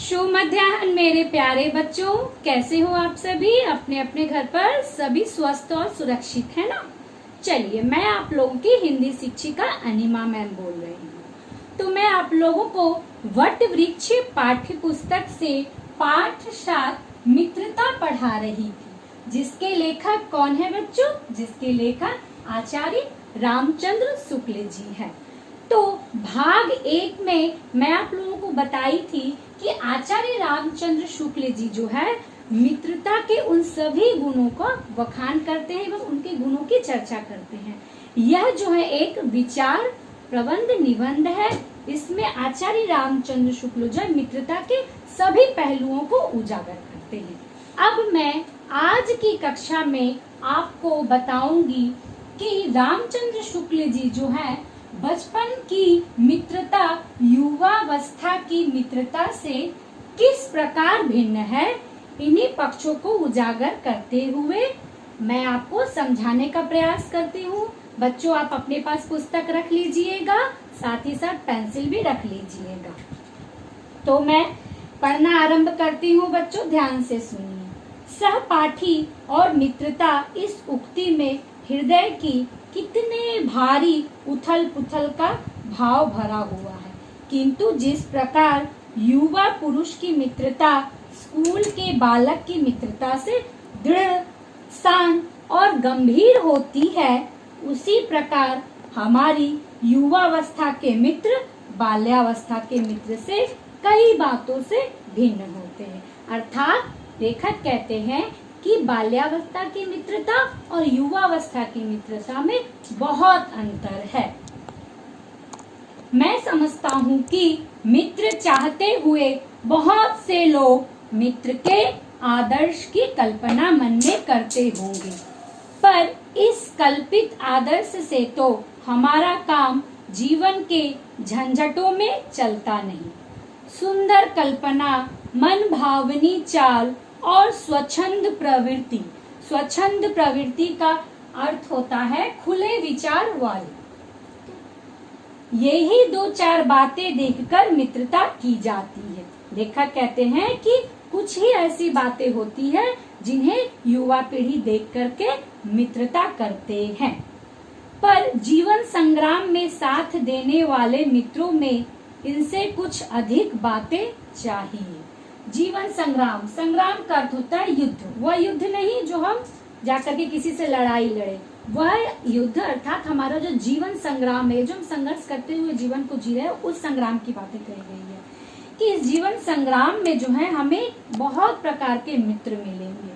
शुभ मध्याह्न मेरे प्यारे बच्चों, कैसे हो आप सभी? अपने अपने घर पर सभी स्वस्थ और सुरक्षित है ना? चलिए, मैं आप लोगों की हिंदी शिक्षिका अनिमा मैम बोल रही हूँ। तो मैं आप लोगों को वट वृक्ष पाठ्य पुस्तक से पाठ 7 मित्रता पढ़ा रही थी, जिसके लेखक कौन है बच्चों? जिसके लेखक आचार्य रामचंद्र शुक्ल जी है। तो भाग 1 में मैं आप लोगों को बताई थी कि आचार्य रामचंद्र शुक्ल जी जो है मित्रता के उन सभी गुणों का बखान करते हैं एवं उनके गुणों की चर्चा करते हैं। यह जो है एक विचार प्रबंध निबंध है। इसमें आचार्य रामचंद्र शुक्ल जो है मित्रता के सभी पहलुओं को उजागर करते हैं। अब मैं आज की कक्षा में आपको बताऊंगी कि रामचंद्र शुक्ल जी जो है बचपन की मित्रता युवावस्था की मित्रता से किस प्रकार भिन्न है, इन्हीं पक्षों को उजागर करते हुए मैं आपको समझाने का प्रयास करती हूँ। बच्चों, आप अपने पास पुस्तक रख लीजिएगा, साथ ही साथ पेंसिल भी रख लीजिएगा। तो मैं पढ़ना आरंभ करती हूँ बच्चों, ध्यान से सुनिए। सहपाठी और मित्रता, इस उक्ति में हृदय की कितने भारी उथल पुथल का भाव भरा हुआ है, किंतु जिस प्रकार युवा पुरुष की मित्रता स्कूल के बालक की मित्रता से दृढ़, शांत और गंभीर होती है, उसी प्रकार हमारी युवावस्था के मित्र बाल्यावस्था के मित्र से कई बातों से भिन्न होते हैं। अर्थात लेखक कहते हैं कि बाल्यावस्था की मित्रता और युवावस्था की मित्रता में बहुत अंतर है। मैं समझता हूँ कि मित्र चाहते हुए बहुत से लोग मित्र के आदर्श की कल्पना मन में करते होंगे, पर इस कल्पित आदर्श से तो हमारा काम जीवन के झंझटों में चलता नहीं। सुंदर कल्पना, मन भावनी चाल और स्वच्छंद प्रवृत्ति। स्वच्छंद प्रवृत्ति का अर्थ होता है खुले विचार वाले। यही 2-4 बातें देखकर मित्रता की जाती है। लेखक कहते हैं कि कुछ ही ऐसी बातें होती है जिन्हें युवा पीढ़ी देख करके मित्रता करते हैं, पर जीवन संग्राम में साथ देने वाले मित्रों में इनसे कुछ अधिक बातें चाहिए। जीवन संग्राम, संग्राम का अर्थ होता है युद्ध। वह युद्ध नहीं जो हम जाकर के किसी से लड़ाई लड़े, वह युद्ध अर्थात हमारा जो जीवन संग्राम है, जो हम संघर्ष करते हुए जीवन को जी रहे हैं, उस संग्राम की बातें कही गई है कि इस जीवन संग्राम में जो है हमें बहुत प्रकार के मित्र मिलेंगे।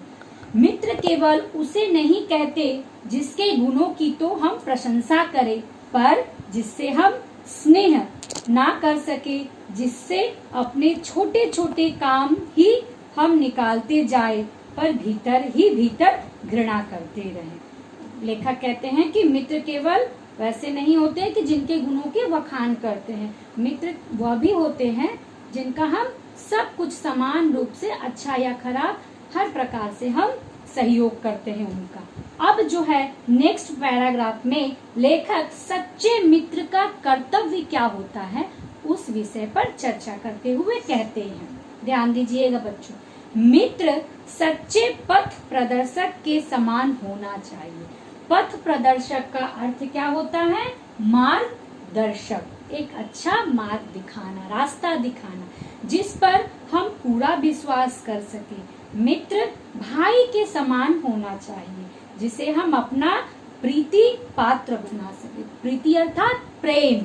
मित्र केवल उसे नहीं कहते जिसके गुणों की तो हम प्रशंसा करें, पर जिससे हम स्नेह ना कर सके, जिससे अपने छोटे छोटे काम ही हम निकालते जाए पर भीतर ही भीतर घृणा करते रहें। लेखक कहते हैं कि मित्र केवल वैसे नहीं होते कि जिनके गुणों के वखान करते हैं। मित्र वह भी होते हैं जिनका हम सब कुछ समान रूप से, अच्छा या खराब, हर प्रकार से हम सहयोग करते हैं उनका। अब जो है नेक्स्ट पैराग्राफ में लेखक सच्चे मित्र का कर्तव्य क्या होता है उस विषय पर चर्चा करते हुए कहते हैं। ध्यान दीजिएगा बच्चों, मित्र सच्चे पथ प्रदर्शक के समान होना चाहिए। पथ प्रदर्शक का अर्थ क्या होता है? मार्गदर्शक, एक अच्छा मार्ग दिखाना, रास्ता दिखाना, जिस पर हम पूरा विश्वास कर सके। मित्र भाई के समान होना चाहिए, जिसे हम अपना प्रीति पात्र बना सके। प्रीति अर्थात प्रेम।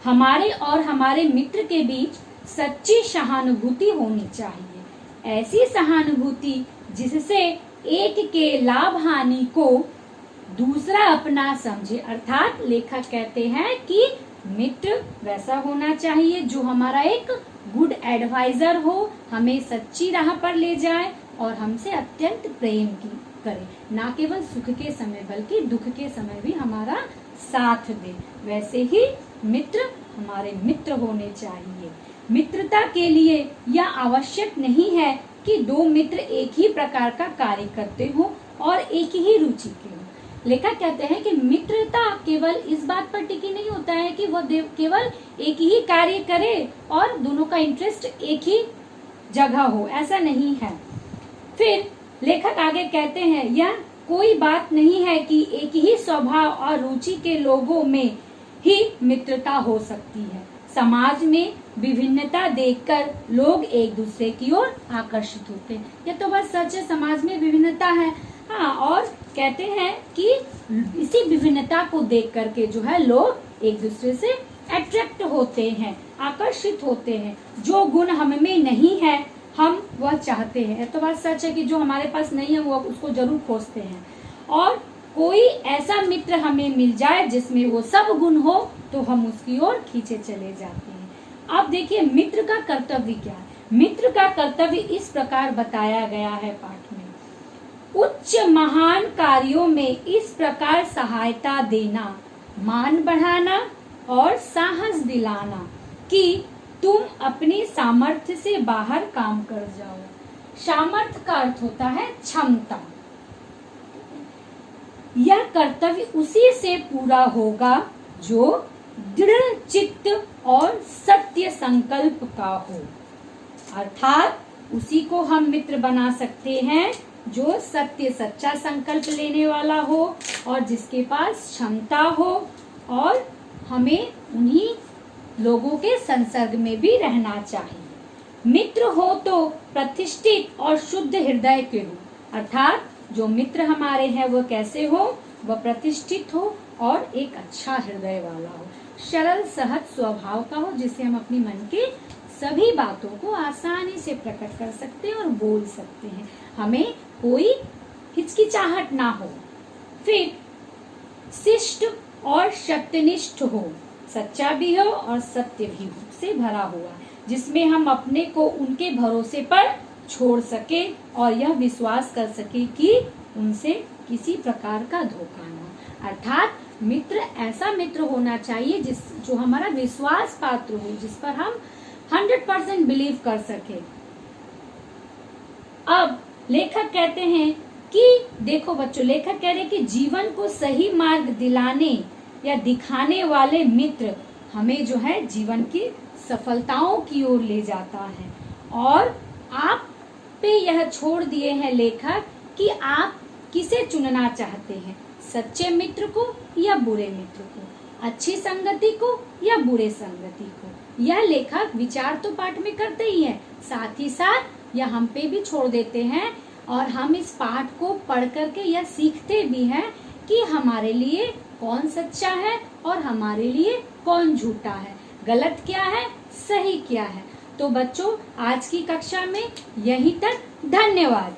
हमारे और हमारे मित्र के बीच सच्ची सहानुभूति होनी चाहिए, ऐसी सहानुभूति जिससे एक के लाभ हानि को दूसरा अपना समझे। अर्थात लेखक कहते हैं कि मित्र वैसा होना चाहिए जो हमारा एक गुड एडवाइजर हो, हमें सच्ची राह पर ले जाए और हमसे अत्यंत प्रेम करे, ना केवल सुख के समय बल्कि दुख के समय भी हमारा साथ दे। वैसे ही मित्र हमारे मित्र होने चाहिए। मित्रता के लिए यह आवश्यक नहीं है कि 2 मित्र एक ही प्रकार का कार्य करते हो और एक ही रुचि के हो। लेखक कहते हैं कि मित्रता केवल इस बात पर टिकी नहीं होता है कि वो केवल एक ही कार्य करे और दोनों का इंटरेस्ट एक ही जगह हो, ऐसा नहीं है। फिर लेखक आगे कहते हैं, यह कोई बात नहीं है कि एक ही स्वभाव और रुचि के लोगों में ही मित्रता हो सकती है। समाज में विभिन्नता देखकर लोग एक दूसरे की ओर आकर्षित होते हैं। ये तो बस सच है, समाज में विभिन्नता है। हाँ, और कहते हैं कि इसी विभिन्नता को देख करके जो है लोग एक दूसरे से अट्रैक्ट होते हैं, आकर्षित होते हैं। जो गुण हम में नहीं है हम वह चाहते हैं। तो बात सच है कि जो हमारे पास नहीं है वो उसको जरूर खोजते हैं। और कोई ऐसा मित्र हमें मिल जाए जिसमें वो सब गुण हो तो हम उसकी ओर खींचे चले जाते हैं। अब देखिए मित्र का कर्तव्य क्या है। मित्र का कर्तव्य इस प्रकार बताया गया है पाठ में, उच्च महान कार्यों में इस प्रकार सहायता देना, मान बढ़ाना और साहस दिलाना कि तुम अपनी सामर्थ्य से बाहर काम कर जाओ। सामर्थ्य का अर्थ होता है क्षमता। यह कर्तव्य उसी से पूरा होगा जो दृढ़ चित्त और सत्य संकल्प का हो। अर्थात उसी को हम मित्र बना सकते हैं जो सत्य सच्चा संकल्प लेने वाला हो और जिसके पास क्षमता हो, और हमें उन्हीं लोगों के संसर्ग में भी रहना चाहिए। मित्र हो तो प्रतिष्ठित और शुद्ध हृदय के हो। अर्थात जो मित्र हमारे हैं वो कैसे हो, वह प्रतिष्ठित हो और एक अच्छा हृदय वाला हो, सरल सहज स्वभाव का हो, जिससे हम अपनी मन के सभी बातों को आसानी से प्रकट कर सकते हैं और बोल सकते हैं, हमें कोई हिचकिचाहट ना हो। फिर शिष्ट और सत्यनिष्ठ हो, सच्चा भी हो और सत्य भी हो से भरा हुआ, जिसमें हम अपने को उनके भरोसे पर छोड़ सके और यह विश्वास कर सके कि उनसे किसी प्रकार का धोखा न। अर्थात मित्र ऐसा मित्र होना चाहिए जो हमारा विश्वास पात्र हो, जिस पर हम 100% बिलीव कर सके। अब लेखक कहते हैं कि देखो बच्चों, लेखक कह रहे हैं कि जीवन को सही मार्ग दिलाने या दिखाने वाले मित्र हमें जो है जीवन की सफलताओं की ओर ले जाता है। और आप पे यह छोड़ दिए हैं लेखक कि आप किसे चुनना चाहते हैं, सच्चे मित्र को या बुरे मित्र को, अच्छी संगति को या बुरे संगति को। यह लेखक विचार तो पाठ में करते ही है, साथ ही साथ यह हम पे भी छोड़ देते हैं और हम इस पाठ को पढ़ करके यह सीखते भी हैं कि हमारे लिए कौन सच्चा है और हमारे लिए कौन झूठा है, गलत क्या है सही क्या है। तो बच्चों आज की कक्षा में यहीं तक, धन्यवाद।